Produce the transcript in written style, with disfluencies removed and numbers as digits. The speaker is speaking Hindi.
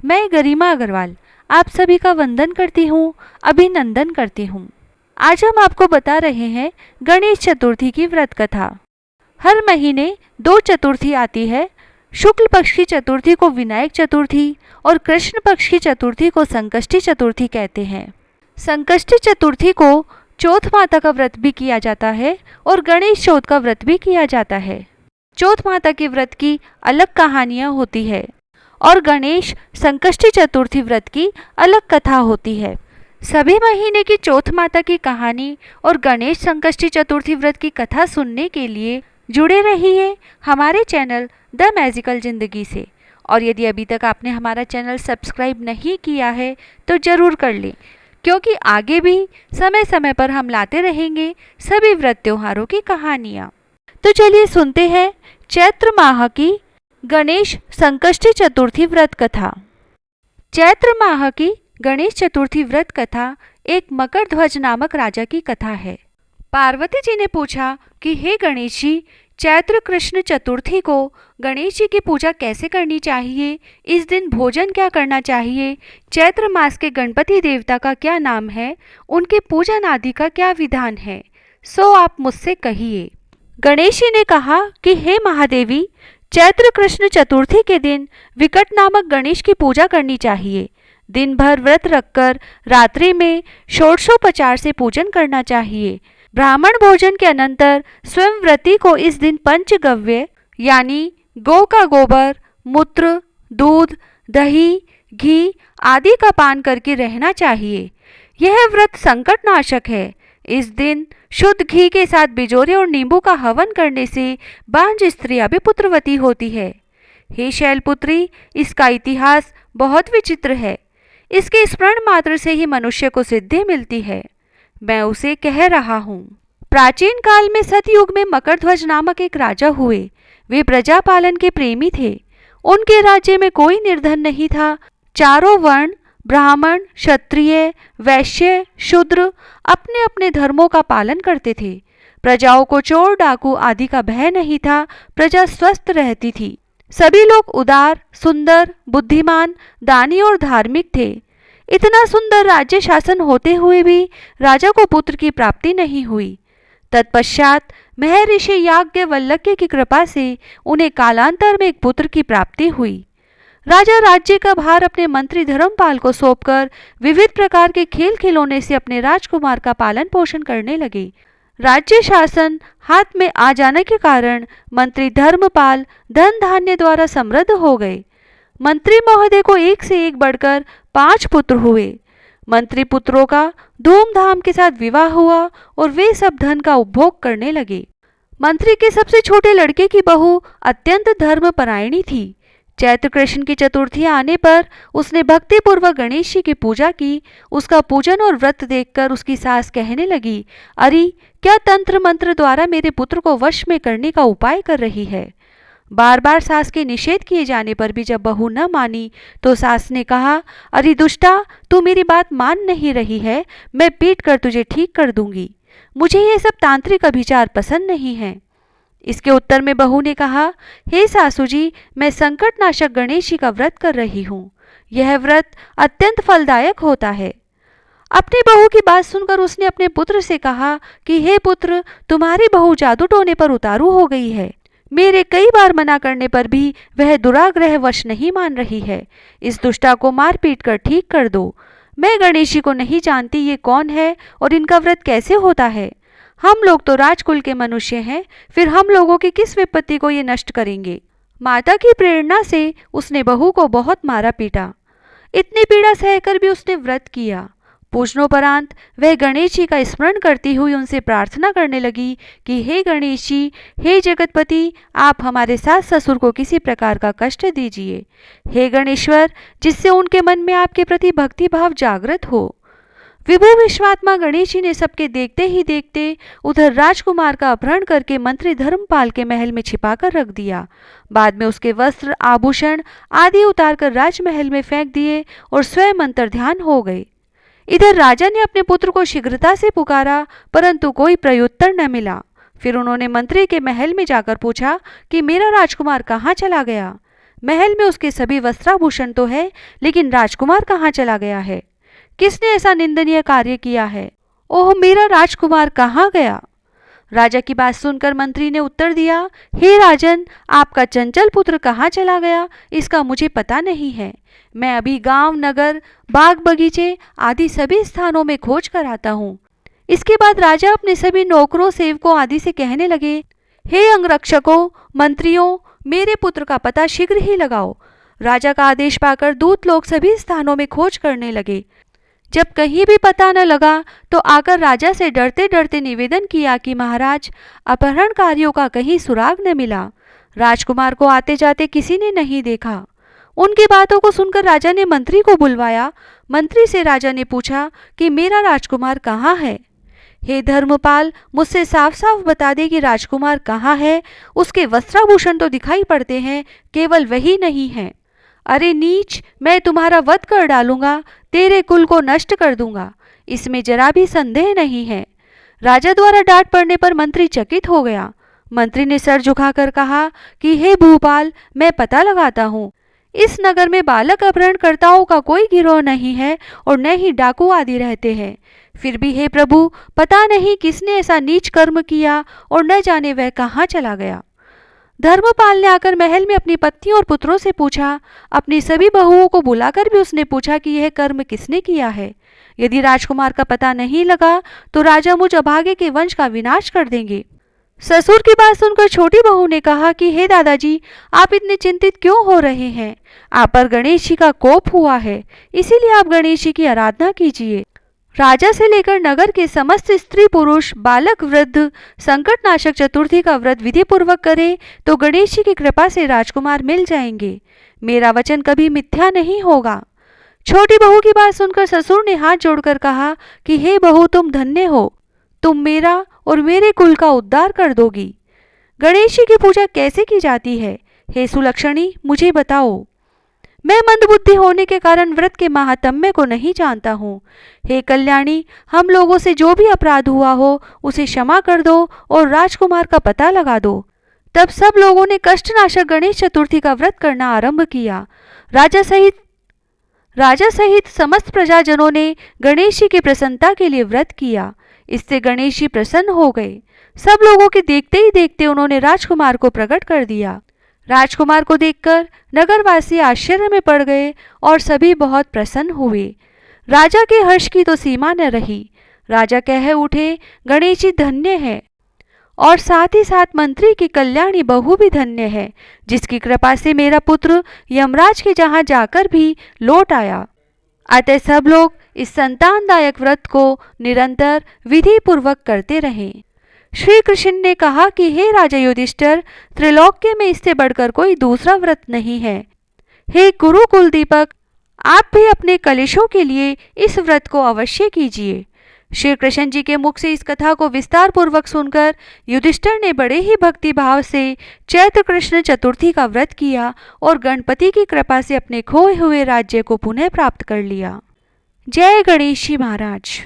मैं गरिमा अग्रवाल आप सभी का वंदन करती हूँ, अभिनंदन करती हूँ। आज हम आपको बता रहे हैं गणेश चतुर्थी की व्रत कथा। हर महीने 2 चतुर्थी आती है। शुक्ल पक्ष की चतुर्थी को विनायक चतुर्थी और कृष्ण पक्ष की चतुर्थी को संकष्टी चतुर्थी कहते हैं। संकष्टी चतुर्थी को चौथ माता का व्रत भी किया जाता है और गणेश चौथ का व्रत भी किया जाता है। चौथ माता के व्रत की अलग कहानियाँ होती है और गणेश संकष्टी चतुर्थी व्रत की अलग कथा होती है। सभी महीने की चौथ माता की कहानी और गणेश संकष्टी चतुर्थी व्रत की कथा सुनने के लिए जुड़े रहिए हमारे चैनल द मैजिकल जिंदगी से। और यदि अभी तक आपने हमारा चैनल सब्सक्राइब नहीं किया है तो ज़रूर कर लें, क्योंकि आगे भी समय समय पर हम लाते रहेंगे सभी व्रत त्योहारों की कहानियाँ। तो चलिए सुनते हैं चैत्र माह की गणेश संकष्टी चतुर्थी व्रत कथा। चैत्र माह की गणेश चतुर्थी व्रत कथा एक मकर ध्वज नामक राजा की कथा है। पार्वती जी ने पूछा कि हे गणेश जी, चैत्र कृष्ण चतुर्थी को गणेश जी की पूजा कैसे करनी चाहिए, इस दिन भोजन क्या करना चाहिए, चैत्र मास के गणपति देवता का क्या नाम है, उनके पूजन आदि का क्या विधान है, सो आप मुझसे कहिए। गणेश जी ने कहा कि हे महादेवी, चैत्र कृष्ण चतुर्थी के दिन विकट नामक गणेश की पूजा करनी चाहिए। दिन भर व्रत रखकर रात्रि में षोडशोपचार से पूजन करना चाहिए। ब्राह्मण भोजन के अनंतर स्वयं व्रती को इस दिन पंचगव्य यानी गौ का गोबर, मूत्र, दूध, दही, घी आदि का पान करके रहना चाहिए। यह व्रत संकट नाशक है। इस दिन शुद्ध घी के साथ बिजोरे और नींबू का हवन करने से बांझ स्त्रियां भी पुत्रवती होती है। हे शैलपुत्री, इसका इतिहास बहुत विचित्र है। इसके स्मरण मात्र से ही मनुष्य को सिद्धि मिलती है। मैं उसे कह रहा हूँ। प्राचीन काल में सतयुग में मकरध्वज नामक एक राजा हुए। वे प्रजा पालन के प्रेमी थे। उनके राज्य में कोई निर्धन नहीं था। चारों वर्ण ब्राह्मण, क्षत्रिय, वैश्य, शूद्र अपने अपने धर्मों का पालन करते थे। प्रजाओं को चोर डाकू आदि का भय नहीं था। प्रजा स्वस्थ रहती थी। सभी लोग उदार, सुंदर, बुद्धिमान, दानी और धार्मिक थे। इतना सुंदर राज्य शासन होते हुए भी राजा को पुत्र की प्राप्ति नहीं हुई। तत्पश्चात महर्षि याज्ञवल्क्य की कृपा से उन्हें कालांतर में एक पुत्र की प्राप्ति हुई। राजा राज्य का भार अपने मंत्री धर्मपाल को सौंपकर विविध प्रकार के खेल खिलौने से अपने राजकुमार का पालन पोषण करने लगे। राज्य शासन हाथ में आ जाने के कारण मंत्री धर्मपाल धन धान्य द्वारा समृद्ध हो गए। मंत्री महोदय को एक से एक बढ़कर 5 पुत्र हुए। मंत्री पुत्रों का धूमधाम के साथ विवाह हुआ और वे सब धन का उपभोग करने लगे। मंत्री के सबसे छोटे लड़के की बहू अत्यंत धर्मपरायणी थी। चैत्र कृष्ण की चतुर्थी आने पर उसने भक्तिपूर्वक गणेश जी की पूजा की। उसका पूजन और व्रत देखकर उसकी सास कहने लगी, अरे क्या तंत्र मंत्र द्वारा मेरे पुत्र को वश में करने का उपाय कर रही है। बार बार सास के निषेध किए जाने पर भी जब बहू न मानी तो सास ने कहा, अरे दुष्टा, तू मेरी बात मान नहीं रही है, मैं पीट कर तुझे ठीक कर दूंगी। मुझे ये सब तांत्रिक अभिचार पसंद नहीं है। इसके उत्तर में बहू ने कहा, हे सासू जी, मैं संकट नाशक गणेश जी का व्रत कर रही हूँ। यह व्रत अत्यंत फलदायक होता है। अपनी बहू की बात सुनकर उसने अपने पुत्र से कहा कि हे पुत्र, तुम्हारी बहू जादू टोने पर उतारू हो गई है। मेरे कई बार मना करने पर भी वह दुराग्रह वश नहीं मान रही है। इस दुष्टा को मार पीट कर ठीक कर दो। मैं गणेश जी को नहीं जानती ये कौन है और इनका व्रत कैसे होता है। हम लोग तो राजकुल के मनुष्य हैं, फिर हम लोगों की किस विपत्ति को ये नष्ट करेंगे। माता की प्रेरणा से उसने बहू को बहुत मारा पीटा। इतनी पीड़ा सहकर भी उसने व्रत किया। पूजनोपरांत वह गणेश जी का स्मरण करती हुई उनसे प्रार्थना करने लगी कि हे गणेश जी, हे जगतपति, आप हमारे सास ससुर को किसी प्रकार का कष्ट दीजिए। हे गणेश्वर, जिससे उनके मन में आपके प्रति भक्ति भाव जागृत हो। विभु विश्वात्मा गणेश जी ने सबके देखते ही देखते उधर राजकुमार का अपहरण करके मंत्री धर्मपाल के महल में छिपाकर रख दिया। बाद में उसके वस्त्र, आभूषण आदि उतारकर राजमहल में फेंक दिए और स्वयं अंतर्ध्यान हो गए। इधर राजा ने अपने पुत्र को शीघ्रता से पुकारा, परंतु कोई प्रत्युत्तर न मिला। फिर उन्होंने मंत्री के महल में जाकर पूछा कि मेरा राजकुमार कहाँ चला गया। महल में उसके सभी वस्त्राभूषण तो है, लेकिन राजकुमार कहाँ चला गया है? किसने ऐसा निंदनीय कार्य किया है? ओह, मेरा राजकुमार कहाँ गया? राजा की बात सुनकर मंत्री ने उत्तर दिया, हे राजन, आपका चंचल पुत्र कहाँ चला गया इसका मुझे पता नहीं है। मैं अभी गांव, नगर, बाग बगीचे आदि सभी स्थानों में खोज कर आता हूँ। इसके बाद राजा अपने सभी नौकरों, सेवकों आदि से कहने लगे, हे अंगरक्षकों, मंत्रियों, मेरे पुत्र का पता शीघ्र ही लगाओ। राजा का आदेश पाकर दूत लोग सभी स्थानों में खोज करने लगे। जब कहीं भी पता न लगा तो आकर राजा से डरते डरते निवेदन किया कि महाराज, अपहरणकारियों का कहीं सुराग न मिला। राजकुमार को आते जाते किसी ने नहीं देखा। उनकी बातों को सुनकर राजा ने मंत्री को बुलवाया। मंत्री से राजा ने पूछा कि मेरा राजकुमार कहाँ है? हे धर्मपाल, मुझसे साफ साफ बता दे कि राजकुमार कहाँ है। उसके वस्त्राभूषण तो दिखाई पड़ते हैं, केवल वही नहीं है। अरे नीच, मैं तुम्हारा वध कर डालूंगा, तेरे कुल को नष्ट कर दूंगा, इसमें जरा भी संदेह नहीं है। राजा द्वारा डांट पड़ने पर मंत्री चकित हो गया। मंत्री ने सर झुकाकर कहा कि हे भूपाल, मैं पता लगाता हूँ। इस नगर में बालक अपहरणकर्ताओं का कोई गिरोह नहीं है और न ही डाकू आदि रहते हैं। फिर भी हे प्रभु, पता नहीं किसने ऐसा नीच कर्म किया और न जाने वह कहाँ चला गया। धर्मपाल ने आकर महल में अपनी पत्नियों और पुत्रों से पूछा। अपनी सभी बहुओं को बुलाकर भी उसने पूछा कि यह कर्म किसने किया है। यदि राजकुमार का पता नहीं लगा तो राजा मुझ अभागे के वंश का विनाश कर देंगे। ससुर की बात सुनकर छोटी बहू ने कहा कि हे दादाजी, आप इतने चिंतित क्यों हो रहे हैं? आप पर गणेश जी का कोप हुआ है, इसीलिए आप गणेश जी की आराधना कीजिए। राजा से लेकर नगर के समस्त स्त्री पुरुष, बालक वृद्ध संकटनाशक चतुर्थी का व्रत विधि पूर्वक करे तो गणेश जी की कृपा से राजकुमार मिल जाएंगे। मेरा वचन कभी मिथ्या नहीं होगा। छोटी बहू की बात सुनकर ससुर ने हाथ जोड़कर कहा कि हे बहू, तुम धन्य हो, तुम मेरा और मेरे कुल का उद्धार कर दोगी। गणेश जी की पूजा कैसे की जाती है? हे सुलक्षणी, मुझे बताओ। मैं मंदबुद्धि होने के कारण व्रत के महात्म्य को नहीं जानता हूँ। हे कल्याणी, हम लोगों से जो भी अपराध हुआ हो उसे क्षमा कर दो और राजकुमार का पता लगा दो। तब सब लोगों ने कष्टनाशक गणेश चतुर्थी का व्रत करना आरंभ किया। राजा सहित समस्त प्रजाजनों ने गणेश जी की प्रसन्नता के लिए व्रत किया। इससे गणेश जी प्रसन्न हो गए। सब लोगों के देखते ही देखते उन्होंने राजकुमार को प्रकट कर दिया। राजकुमार को देखकर नगरवासी आश्चर्य में पड़ गए और सभी बहुत प्रसन्न हुए। राजा के हर्ष की तो सीमा न रही। राजा कह उठे, गणेश जी धन्य है और साथ ही साथ मंत्री की कल्याणी बहू भी धन्य है, जिसकी कृपा से मेरा पुत्र यमराज के जहाँ जाकर भी लौट आया। अतः सब लोग इस संतानदायक व्रत को निरंतर विधि पूर्वक करते रहें। श्री कृष्ण ने कहा कि हे राजा युधिष्ठिर, त्रिलोक्य में इससे बढ़कर कोई दूसरा व्रत नहीं है। हे कुरु कुल दीपक, आप भी अपने कलेशों के लिए इस व्रत को अवश्य कीजिए। श्री कृष्ण जी के मुख से इस कथा को विस्तार पूर्वक सुनकर युधिष्ठिर ने बड़े ही भक्ति भाव से चैत्र कृष्ण चतुर्थी का व्रत किया और गणपति की कृपा से अपने खोए हुए राज्य को पुनः प्राप्त कर लिया। जय गणेश जी महाराज।